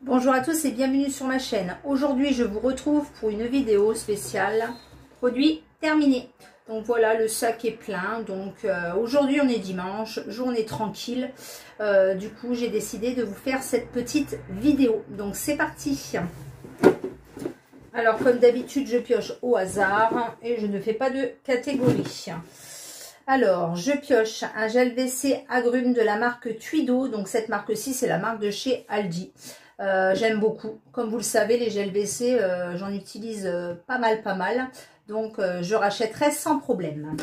Bonjour à tous et bienvenue sur ma chaîne. Aujourd'hui je vous retrouve pour une vidéo spéciale produit terminé. Donc voilà, le sac est plein. Donc aujourd'hui on est dimanche, journée tranquille. Du coup j'ai décidé de vous faire cette petite vidéo. Donc c'est parti. Alors comme d'habitude je pioche au hasard et je ne fais pas de catégorie. Alors, je pioche un gel WC agrumes de la marque Tuido. Donc, cette marque-ci, c'est la marque de chez Aldi. J'aime beaucoup. Comme vous le savez, les gels WC, j'en utilise pas mal. Donc, je rachèterai sans problème.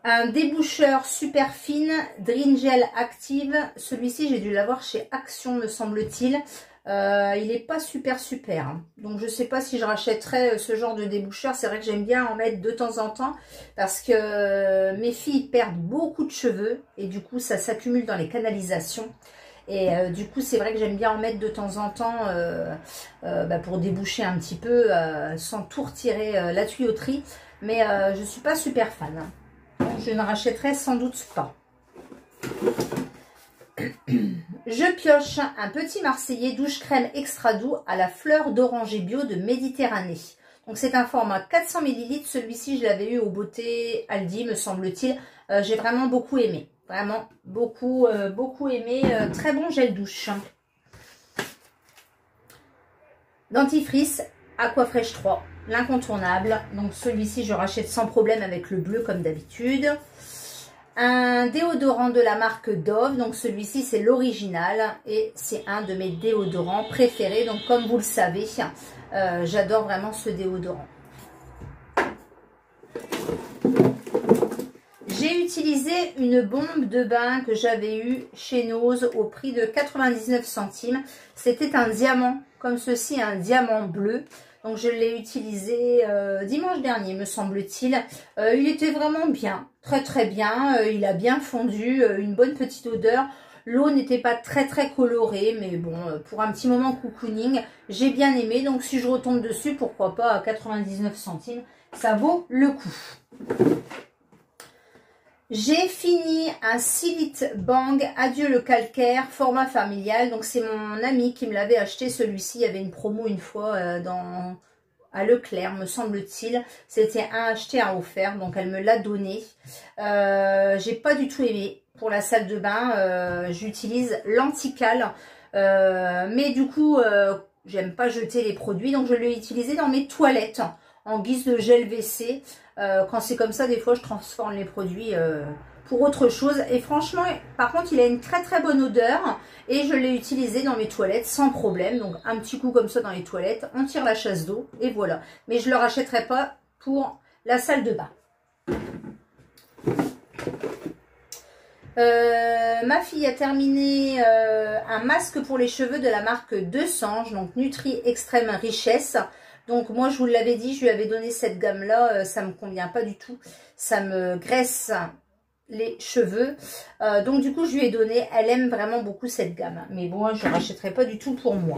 Un déboucheur super fine, Dream Gel Active. Celui-ci, j'ai dû l'avoir chez Action, me semble-t-il. Il n'est pas super. Donc je ne sais pas si je rachèterai ce genre de déboucheur. C'est vrai que j'aime bien en mettre de temps en temps parce que mes filles perdent beaucoup de cheveux et du coup ça s'accumule dans les canalisations. Et du coup c'est vrai que j'aime bien en mettre de temps en temps pour déboucher un petit peu sans tout retirer la tuyauterie. Mais je ne suis pas super fan. Donc, je ne rachèterai sans doute pas. Je pioche un petit Marseillais douche crème extra doux à la fleur d'oranger bio de Méditerranée. Donc c'est un format 400 ml. Celui-ci je l'avais eu au Beauté Aldi me semble-t-il. J'ai vraiment beaucoup aimé. Vraiment beaucoup aimé. Très bon gel douche. Dentifrice Aquafresh 3. L'incontournable. Donc celui-ci je rachète sans problème avec le bleu comme d'habitude. Un déodorant de la marque Dove, donc celui-ci c'est l'original et c'est un de mes déodorants préférés. Donc comme vous le savez, j'adore vraiment ce déodorant. J'ai utilisé une bombe de bain que j'avais eue chez Nose au prix de 99 centimes. C'était un diamant comme ceci, un diamant bleu. Donc je l'ai utilisé dimanche dernier me semble-t-il. Il était vraiment bien, très bien. Il a bien fondu, une bonne petite odeur. L'eau n'était pas très colorée, mais bon, pour un petit moment cocooning, j'ai bien aimé. Donc si je retombe dessus, pourquoi pas à 99 centimes, ça vaut le coup. J'ai fini un 6 litres Bang Adieu le calcaire, format familial. Donc c'est mon ami qui me l'avait acheté celui-ci. Il y avait une promo une fois à Leclerc, me semble-t-il. C'était un acheté, un offert. Donc elle me l'a donné. J'ai pas du tout aimé. Pour la salle de bain, j'utilise l'anticale. Mais du coup, j'aime pas jeter les produits. Donc je l'ai utilisé dans mes toilettes en guise de gel WC. Quand c'est comme ça, des fois, je transforme les produits pour autre chose. Et franchement, par contre, il a une très bonne odeur. Et je l'ai utilisé dans mes toilettes sans problème. Donc, un petit coup comme ça dans les toilettes. On tire la chasse d'eau et voilà. Mais je ne le rachèterai pas pour la salle de bain. Ma fille a terminé un masque pour les cheveux de la marque Desange. Donc, Nutri Extrême Richesse. Donc moi je vous l'avais dit, je lui avais donné cette gamme là, ça me convient pas du tout, ça me graisse les cheveux. Donc du coup je lui ai donné, elle aime vraiment beaucoup cette gamme, mais bon je ne rachèterai pas du tout pour moi.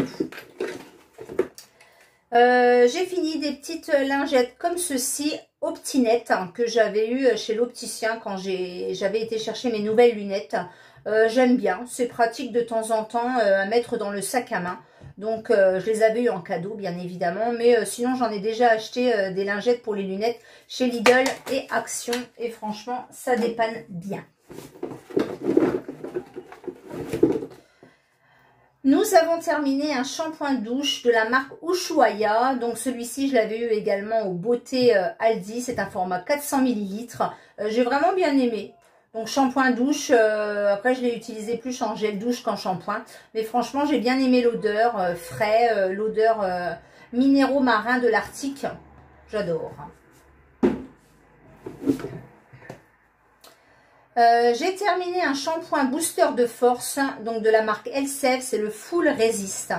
J'ai fini des petites lingettes comme ceci, Optinette, que j'avais eu chez l'opticien quand j'avais été chercher mes nouvelles lunettes. J'aime bien, c'est pratique de temps en temps à mettre dans le sac à main. Donc, je les avais eu en cadeau, bien évidemment. Mais sinon, j'en ai déjà acheté des lingettes pour les lunettes chez Lidl et Action. Et franchement, ça dépanne bien. Nous avons terminé un shampoing douche de la marque Ushuaïa. Donc, celui-ci, je l'avais eu également au Beauté Aldi. C'est un format 400 ml. J'ai vraiment bien aimé. Donc shampoing douche, après je l'ai utilisé plus en gel douche qu'en shampoing. Mais franchement j'ai bien aimé l'odeur frais, l'odeur minéraux marins de l'Arctique. J'adore. J'ai terminé un shampoing booster de force, donc de la marque Elseve, c'est le Full Resist.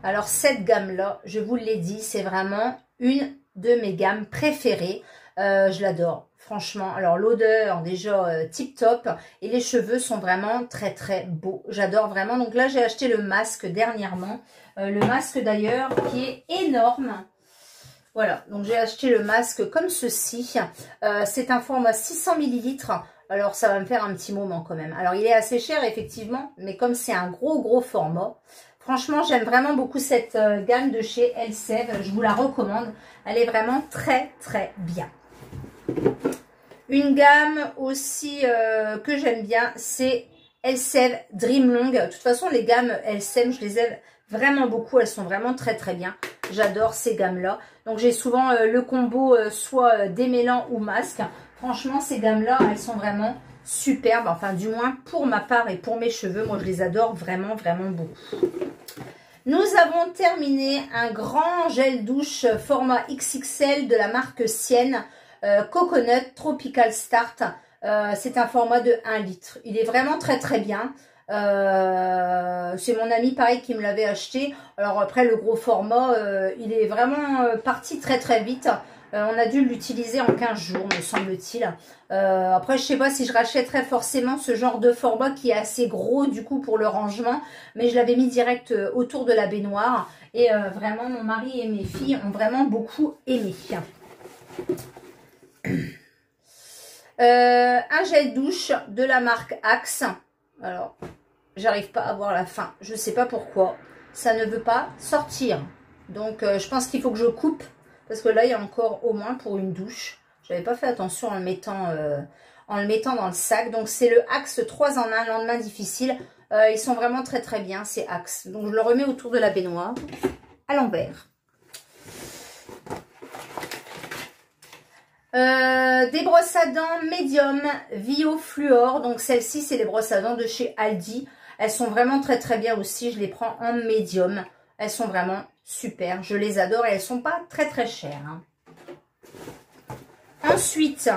Alors cette gamme là, je vous l'ai dit, c'est vraiment une de mes gammes préférées. Je l'adore. Franchement, alors l'odeur déjà tip top et les cheveux sont vraiment très beaux. J'adore vraiment. Donc là, j'ai acheté le masque dernièrement. Le masque d'ailleurs qui est énorme. Voilà, donc j'ai acheté le masque comme ceci. C'est un format 600 ml. Alors, ça va me faire un petit moment quand même. Alors, il est assez cher, effectivement, mais comme c'est un gros format, franchement, j'aime vraiment beaucoup cette gamme de chez Elsev. Je vous la recommande. Elle est vraiment très bien. Une gamme aussi que j'aime bien, c'est Elsev Dreamlong. De toute façon, les gammes Elsev, je les aime vraiment beaucoup. Elles sont vraiment très bien. J'adore ces gammes-là. Donc, j'ai souvent le combo soit démêlant ou masque. Franchement, ces gammes-là, elles sont vraiment superbes. Enfin, du moins, pour ma part et pour mes cheveux, moi, je les adore vraiment beaucoup. Nous avons terminé un grand gel douche format XXL de la marque Sienne. Coconut Tropical Start. C'est un format de 1 litre. Il est vraiment très bien. C'est mon ami pareil qui me l'avait acheté. Alors après le gros format, il est vraiment parti très vite. On a dû l'utiliser en 15 jours me semble-t-il. Après je sais pas si je rachèterais forcément ce genre de format qui est assez gros du coup pour le rangement. Mais je l'avais mis direct autour de la baignoire. Et vraiment mon mari et mes filles ont vraiment beaucoup aimé. Un gel douche de la marque Axe. Alors, j'arrive pas à voir la fin. Je sais pas pourquoi. Ça ne veut pas sortir. Donc, je pense qu'il faut que je coupe. Parce que là, il y a encore au moins pour une douche. J'avais pas fait attention en le mettant dans le sac. Donc, c'est le Axe 3 en 1, lendemain difficile. Ils sont vraiment très bien, ces Axe. Donc, je le remets autour de la baignoire. À l'envers. Des brosses à dents médium Vio Fluor. Donc celles-ci c'est les brosses à dents de chez Aldi. Elles sont vraiment très bien aussi. Je les prends en médium. Elles sont vraiment super. Je les adore et elles sont pas très chères. Hein. Ensuite,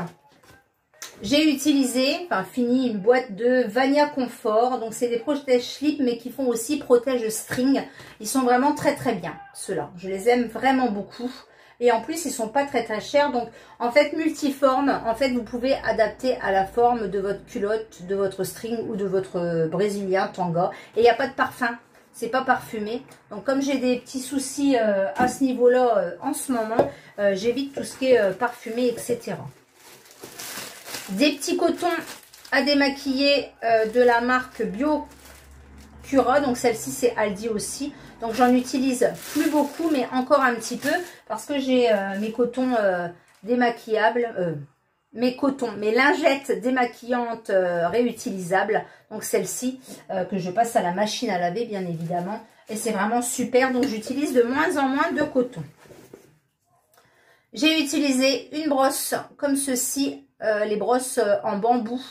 j'ai utilisé, fini une boîte de Vania Confort. Donc c'est des protège slip mais qui font aussi protège string. Ils sont vraiment très bien ceux-là. Je les aime vraiment beaucoup. Et en plus, ils sont pas très chers. Donc, en fait, multiforme. En fait, vous pouvez adapter à la forme de votre culotte, de votre string ou de votre brésilien tanga. Et il n'y a pas de parfum. C'est pas parfumé. Donc, comme j'ai des petits soucis à ce niveau-là en ce moment, j'évite tout ce qui est parfumé, etc. Des petits cotons à démaquiller de la marque Biocura. Donc, celle-ci, c'est Aldi aussi. Donc, j'en utilise plus beaucoup, mais encore un petit peu. Parce que j'ai mes cotons démaquillables. Mes lingettes démaquillantes réutilisables. Donc, celle-ci que je passe à la machine à laver, bien évidemment. Et c'est vraiment super. Donc, j'utilise de moins en moins de coton. J'ai utilisé une brosse comme ceci. Les brosses en bambou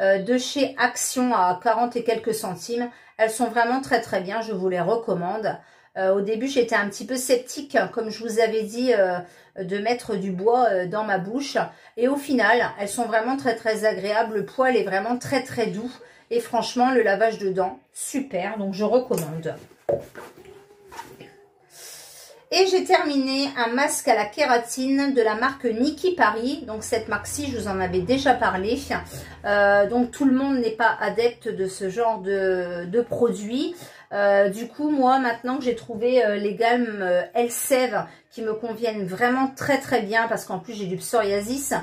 de chez Action à 40 et quelques centimes. Elles sont vraiment très bien, je vous les recommande. Au début, j'étais un petit peu sceptique, comme je vous avais dit, de mettre du bois dans ma bouche. Et au final, elles sont vraiment très agréables. Le poil est vraiment très doux. Et franchement, le lavage de dents, super. Donc, je recommande. Et j'ai terminé un masque à la kératine de la marque Niki Paris. Donc cette marque-ci, je vous en avais déjà parlé. Donc tout le monde n'est pas adepte de ce genre de produit. Du coup, moi, maintenant que j'ai trouvé les gammes Elsev qui me conviennent vraiment très bien, parce qu'en plus j'ai du psoriasis,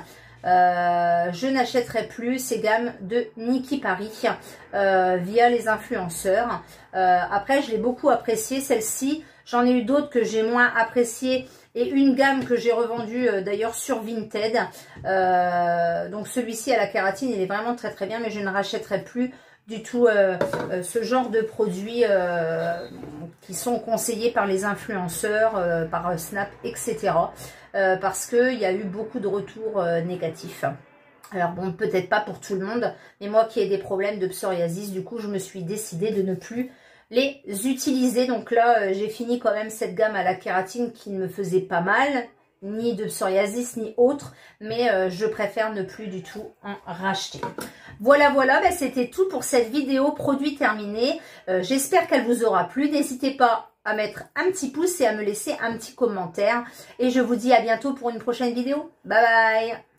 je n'achèterai plus ces gammes de Niki Paris via les influenceurs. Après, je l'ai beaucoup apprécié, celle-ci. J'en ai eu d'autres que j'ai moins appréciées et une gamme que j'ai revendue d'ailleurs sur Vinted. Donc celui-ci à la kératine, il est vraiment très bien, mais je ne rachèterai plus du tout ce genre de produits qui sont conseillés par les influenceurs, par Snap, etc. Parce qu'il y a eu beaucoup de retours négatifs. Alors bon, peut-être pas pour tout le monde, mais moi qui ai des problèmes de psoriasis, du coup je me suis décidée de ne plus les utiliser. Donc là, j'ai fini quand même cette gamme à la kératine qui ne me faisait pas mal, ni de psoriasis, ni autre. Mais je préfère ne plus du tout en racheter. Voilà, ben, c'était tout pour cette vidéo produit terminé. J'espère qu'elle vous aura plu. N'hésitez pas à mettre un petit pouce et à me laisser un petit commentaire. Et je vous dis à bientôt pour une prochaine vidéo. Bye bye!